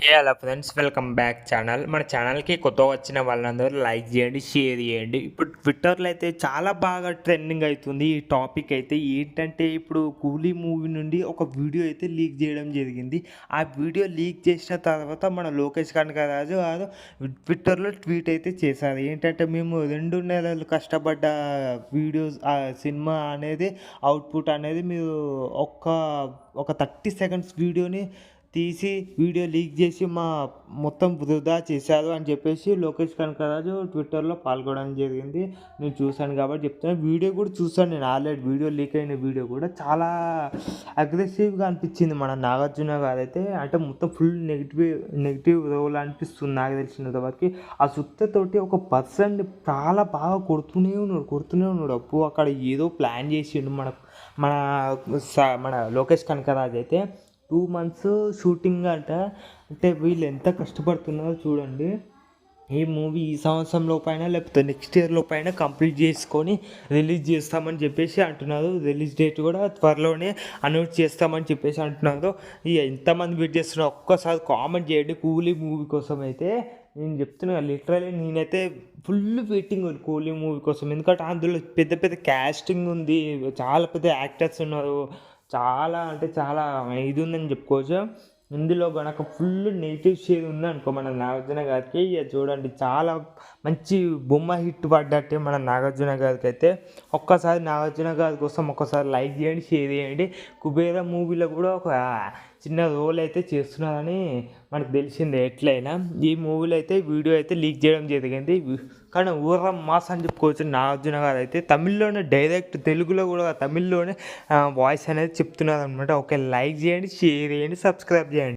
Hello friends, welcome back channel. మన ఛానల్కి కొత్తగా వచ్చిన వాళ్ళందరూ లైక్ చేయండి, షేర్ చేయండి. ఇప్పుడు ట్విట్టర్లో అయితే చాలా బాగా ట్రెండింగ్ అవుతుంది ఈ టాపిక్. అయితే ఏంటంటే, ఇప్పుడు కూలీ మూవీ నుండి ఒక వీడియో అయితే లీక్ చేయడం జరిగింది. ఆ వీడియో లీక్ చేసిన తర్వాత మన లోకేష్ కనకరాజు గారు ట్విట్టర్లో ట్వీట్ అయితే చేశారు. ఏంటంటే, మేము 2 నెలలు కష్టపడ్డ వీడియోస్ సినిమా అనేది అవుట్పుట్ అనేది మీరు ఒక 30 సెకండ్స్ వీడియోని తీసి వీడియో లీక్ చేసి మొత్తం వృధా చేశారు అని చెప్పేసి లోకేష్ కనకరాజు ట్విట్టర్లో పాల్గొనడం జరిగింది. నేను చూశాను కాబట్టి చెప్తున్నాను. వీడియో కూడా చూశాను నేను ఆల్రెడీ. వీడియో లీక్ అయిన వీడియో కూడా చాలా అగ్రెసివ్గా అనిపించింది మన నాగార్జున గారు అయితే. అంటే మొత్తం ఫుల్ నెగిటివ్ రోల్ అనిపిస్తుంది నాకు తెలిసినంత వరకు. ఆ సుత్తతోటి ఒక పర్సన్ చాలా బాగా కొడుతూనే ఉన్నాడు అప్పు. అక్కడ ఏదో ప్లాన్ చేసిండు మన మన మన లోకేష్ కనకరాజు అయితే. 2 months షూటింగ్ అంట. అంటే వీళ్ళు ఎంత కష్టపడుతున్నారో చూడండి. ఈ మూవీ ఈ సంవత్సరం లోపైన లేకపోతే నెక్స్ట్ ఇయర్ లోపైన కంప్లీట్ చేసుకొని రిలీజ్ చేస్తామని చెప్పేసి అంటున్నారు. రిలీజ్ డేట్ కూడా త్వరలోనే అనౌన్స్ చేస్తామని చెప్పేసి అంటున్నారు. ఇక ఎంతమంది వెయిట్ చేస్తున్నారు ఒక్కసారి కామెంట్ చేయండి కూలీ మూవీ కోసం అయితే. నేను చెప్తున్నా, లిటరలీ నేనైతే ఫుల్ వెయిటింగ్ కూలీ మూవీ కోసం. ఎందుకంటే అందులో పెద్ద పెద్ద క్యాస్టింగ్ ఉంది, చాలా పెద్ద యాక్టర్స్ ఉన్నారు, చాలా అంటే చాలా ఇది ఉందని చెప్పుకోవచ్చు. ఇందులో కనుక ఫుల్ నెగిటివ్ షేర్ ఉందనుకో మన నాగార్జున గారికి, ఇక చూడండి చాలా మంచి బొమ్మ హిట్ పడ్డట్టే మన నాగార్జున గారికి అయితే. ఒక్కసారి నాగార్జున గారి కోసం ఒక్కసారి లైక్ చేయండి, షేర్ చేయండి. కుబేర మూవీలో కూడా ఒక చిన్న రోల్ అయితే చేస్తున్నారని మనకు తెలిసిందే. ఎట్లయినా ఈ మూవీలో అయితే వీడియో అయితే లీక్ చేయడం జరిగింది. కానీ ఊర్ర మాస్ అని చెప్పుకోవచ్చు నాగార్జున గారు అయితే. తమిళ్లోనే డైరెక్ట్, తెలుగులో కూడా తమిళ్లోనే వాయిస్ అనేది చెప్తున్నారు అనమాట. ఓకే, లైక్ చేయండి, షేర్ చేయండి, సబ్స్క్రైబ్ చేయండి.